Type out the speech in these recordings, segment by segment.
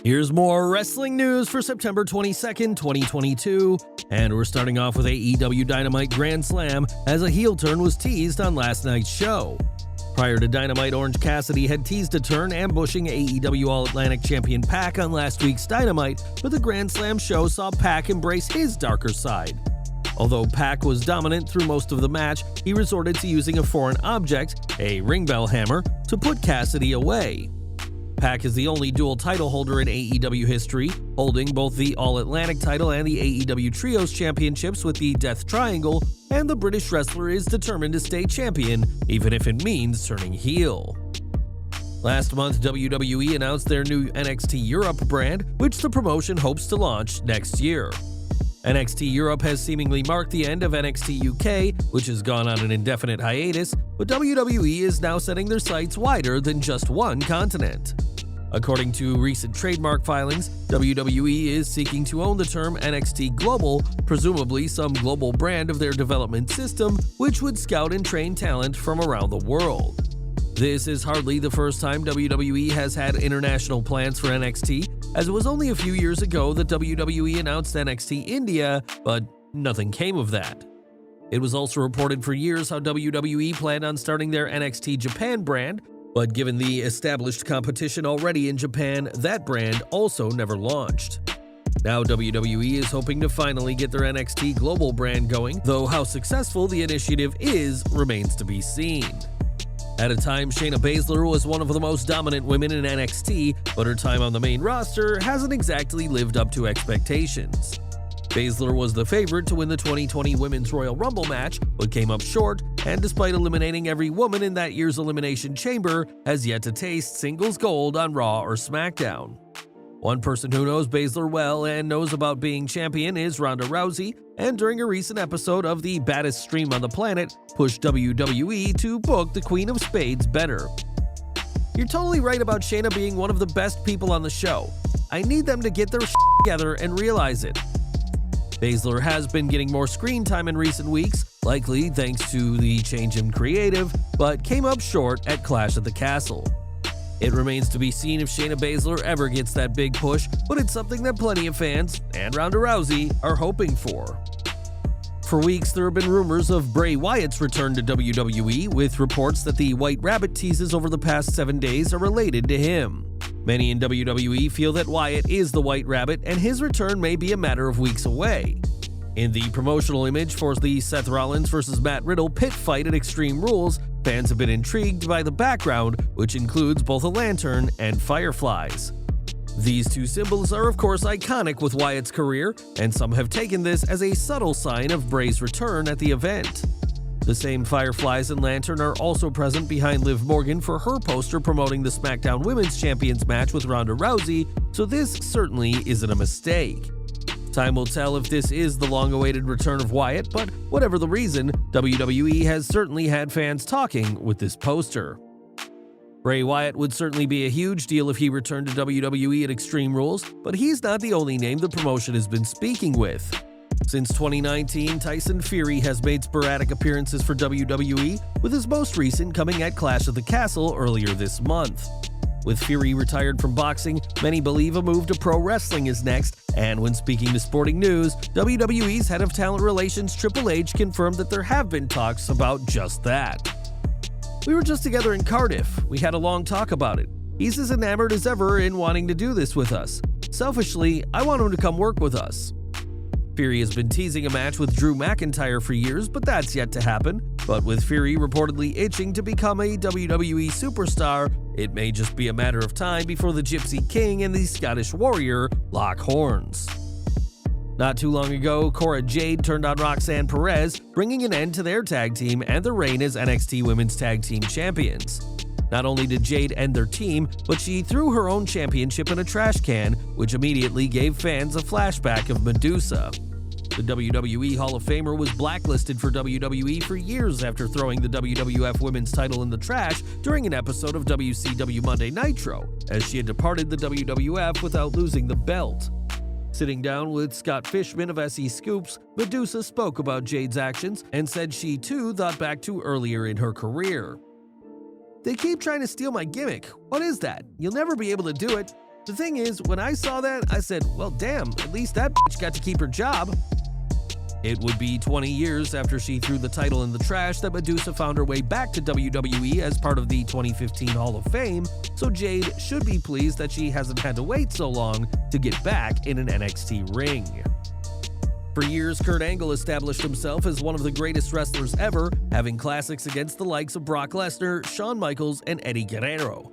Here's more wrestling news for September 22nd, 2022, and we're starting off with AEW Dynamite Grand Slam as a heel turn was teased on last night's show. Prior to Dynamite, Orange Cassidy had teased a turn ambushing AEW All-Atlantic champion Pac on last week's Dynamite, but the Grand Slam show saw Pac embrace his darker side. Although Pac was dominant through most of the match, he resorted to using a foreign object, a ring bell hammer, to put Cassidy away. Pac is the only dual title holder in AEW history, holding both the All-Atlantic title and the AEW Trios Championships with the Death Triangle, and the British wrestler is determined to stay champion, even if it means turning heel. Last month, WWE announced their new NXT Europe brand, which the promotion hopes to launch next year. NXT Europe has seemingly marked the end of NXT UK, which has gone on an indefinite hiatus, but WWE is now setting their sights wider than just one continent. According to recent trademark filings, WWE is seeking to own the term NXT Global, presumably some global brand of their development system, which would scout and train talent from around the world. This is hardly the first time WWE has had international plans for NXT, as it was only a few years ago that WWE announced NXT India, but nothing came of that. It was also reported for years how WWE planned on starting their NXT Japan brand, but given the established competition already in Japan, that brand also never launched. Now WWE is hoping to finally get their NXT Global brand going, though how successful the initiative is remains to be seen. At a time, Shayna Baszler was one of the most dominant women in NXT, but her time on the main roster hasn't exactly lived up to expectations. Baszler was the favorite to win the 2020 Women's Royal Rumble match, but came up short, and despite eliminating every woman in that year's Elimination Chamber, has yet to taste singles gold on Raw or SmackDown. One person who knows Baszler well and knows about being champion is Ronda Rousey, and during a recent episode of the Baddest Stream on the Planet, pushed WWE to book the Queen of Spades better. You're totally right about Shayna being one of the best people on the show. I need them to get their shit together and realize it. Baszler has been getting more screen time in recent weeks, likely thanks to the change in creative, but came up short at Clash at the Castle. It remains to be seen if Shayna Baszler ever gets that big push, but it's something that plenty of fans, and Ronda Rousey, are hoping for. For weeks, there have been rumors of Bray Wyatt's return to WWE, with reports that the White Rabbit teases over the past 7 days are related to him. Many in WWE feel that Wyatt is the White Rabbit, and his return may be a matter of weeks away. In the promotional image for the Seth Rollins vs. Matt Riddle pit fight at Extreme Rules, fans have been intrigued by the background, which includes both a lantern and fireflies. These two symbols are of course iconic with Wyatt's career, and some have taken this as a subtle sign of Bray's return at the event. The same fireflies and lantern are also present behind Liv Morgan for her poster promoting the SmackDown Women's Champions match with Ronda Rousey, so this certainly isn't a mistake. Time will tell if this is the long-awaited return of Wyatt, but whatever the reason, WWE has certainly had fans talking with this poster. Bray Wyatt would certainly be a huge deal if he returned to WWE at Extreme Rules, but he's not the only name the promotion has been speaking with. Since 2019, Tyson Fury has made sporadic appearances for WWE, with his most recent coming at Clash at the Castle earlier this month. With Fury retired from boxing, many believe a move to pro wrestling is next, and when speaking to Sporting News, WWE's head of talent relations Triple H confirmed that there have been talks about just that. "We were just together in Cardiff. We had a long talk about it. He's as enamored as ever in wanting to do this with us. Selfishly, I want him to come work with us." Fury has been teasing a match with Drew McIntyre for years, but that's yet to happen. But with Fury reportedly itching to become a WWE superstar, it may just be a matter of time before the Gypsy King and the Scottish Warrior lock horns. Not too long ago, Cora Jade turned on Roxanne Perez, bringing an end to their tag team and their reign as NXT Women's Tag Team Champions. Not only did Jade end their team, but she threw her own championship in a trash can, which immediately gave fans a flashback of Medusa. The WWE Hall of Famer was blacklisted for WWE for years after throwing the WWF Women's title in the trash during an episode of WCW Monday Nitro, as she had departed the WWF without losing the belt. Sitting down with Scott Fishman of SE Scoops, Medusa spoke about Jade's actions and said she too thought back to earlier in her career. "They keep trying to steal my gimmick. What is that? You'll never be able to do it. The thing is, when I saw that, I said, well damn, at least that bitch got to keep her job. It would be 20 years after she threw the title in the trash that Medusa found her way back to WWE as part of the 2015 Hall of Fame, so Jade should be pleased that she hasn't had to wait so long to get back in an NXT ring. For years, Kurt Angle established himself as one of the greatest wrestlers ever, having classics against the likes of Brock Lesnar, Shawn Michaels, and Eddie Guerrero.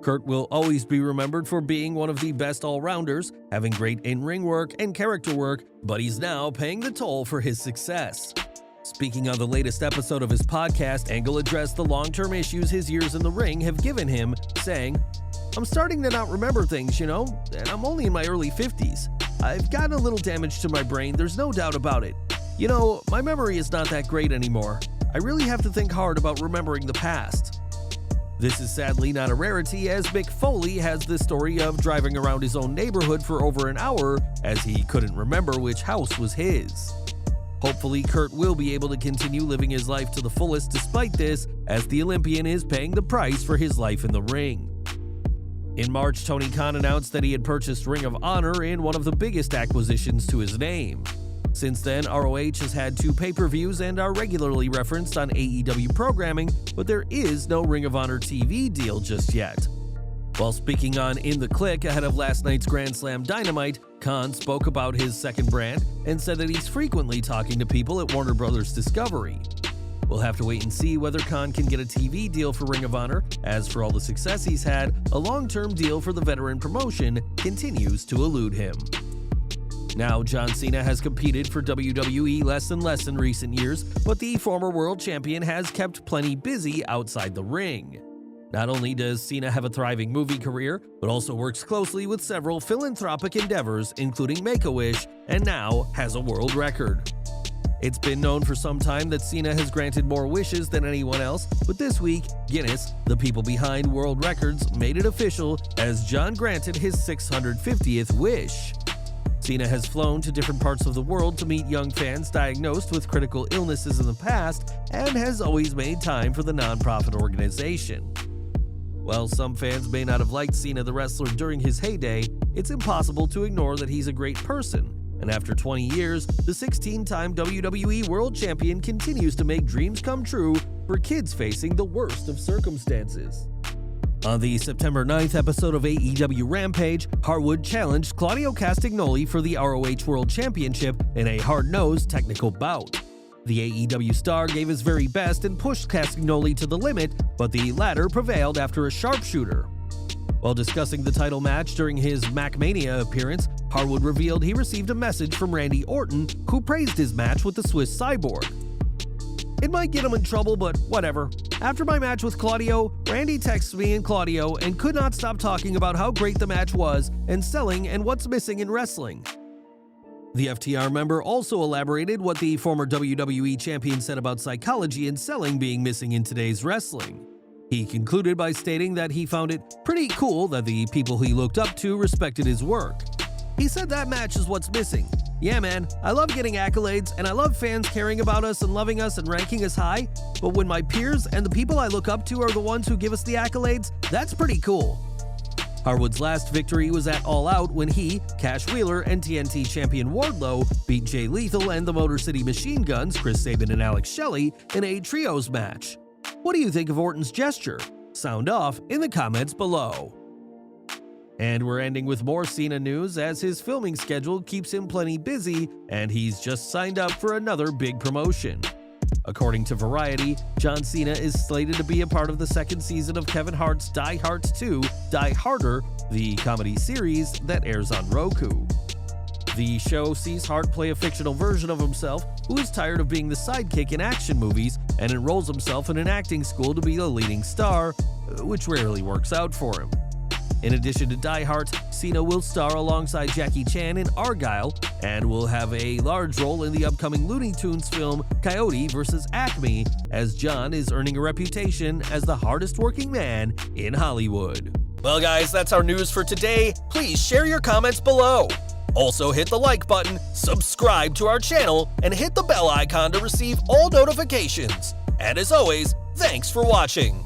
Kurt will always be remembered for being one of the best all-rounders, having great in-ring work and character work, but he's now paying the toll for his success. Speaking on the latest episode of his podcast, Angle addressed the long-term issues his years in the ring have given him, saying, "I'm starting to not remember things, and I'm only in my early 50s. I've gotten a little damage to my brain, there's no doubt about it. My memory is not that great anymore. I really have to think hard about remembering the past." This is sadly not a rarity, as Mick Foley has the story of driving around his own neighborhood for over an hour as he couldn't remember which house was his. Hopefully, Kurt will be able to continue living his life to the fullest despite this, as the Olympian is paying the price for his life in the ring. In March, Tony Khan announced that he had purchased Ring of Honor in one of the biggest acquisitions to his name. Since then, ROH has had 2 pay-per-views and are regularly referenced on AEW programming, but there is no Ring of Honor TV deal just yet. While speaking on In the Click ahead of last night's Grand Slam Dynamite, Khan spoke about his second brand and said that he's frequently talking to people at Warner Bros. Discovery. We'll have to wait and see whether Khan can get a TV deal for Ring of Honor, as for all the success he's had, a long-term deal for the veteran promotion continues to elude him. Now, John Cena has competed for WWE less and less in recent years, but the former world champion has kept plenty busy outside the ring. Not only does Cena have a thriving movie career, but also works closely with several philanthropic endeavors, including Make-A-Wish, and now has a world record. It's been known for some time that Cena has granted more wishes than anyone else, but this week, Guinness, the people behind world records, made it official as John granted his 650th wish. Cena has flown to different parts of the world to meet young fans diagnosed with critical illnesses in the past and has always made time for the nonprofit organization. While some fans may not have liked Cena the wrestler during his heyday, it's impossible to ignore that he's a great person, and after 20 years, the 16-time WWE World Champion continues to make dreams come true for kids facing the worst of circumstances. On the September 9th episode of AEW Rampage, Hart challenged Claudio Castagnoli for the ROH World Championship in a hard-nosed technical bout. The AEW star gave his very best and pushed Castagnoli to the limit, but the latter prevailed after a sharpshooter. While discussing the title match during his MacMania appearance, Hart revealed he received a message from Randy Orton, who praised his match with the Swiss Cyborg. "It might get him in trouble, but whatever. After my match with Claudio, Randy texted me and Claudio and could not stop talking about how great the match was and selling and what's missing in wrestling." The FTR member also elaborated what the former WWE champion said about psychology and selling being missing in today's wrestling. He concluded by stating that he found it pretty cool that the people he looked up to respected his work. He said that match is what's missing. "Yeah, man, I love getting accolades, and I love fans caring about us and loving us and ranking us high, but when my peers and the people I look up to are the ones who give us the accolades, that's pretty cool." Harwood's last victory was at All Out when he, Cash Wheeler, and TNT champion Wardlow beat Jay Lethal and the Motor City Machine Guns, Chris Sabin and Alex Shelley, in a trios match. What do you think of Orton's gesture? Sound off in the comments below. And we're ending with more Cena news, as his filming schedule keeps him plenty busy and he's just signed up for another big promotion. According to Variety, John Cena is slated to be a part of the second season of Kevin Hart's Die Hard 2, Die Harter, the comedy series that airs on Roku. The show sees Hart play a fictional version of himself who is tired of being the sidekick in action movies and enrolls himself in an acting school to be a leading star, which rarely works out for him. In addition to Die Hard, Cena will star alongside Jackie Chan in Argyle and will have a large role in the upcoming Looney Tunes film Coyote vs. Acme, as John is earning a reputation as the hardest working man in Hollywood. Well guys, that's our news for today. Please share your comments below. Also hit the like button, subscribe to our channel, and hit the bell icon to receive all notifications. And as always, thanks for watching.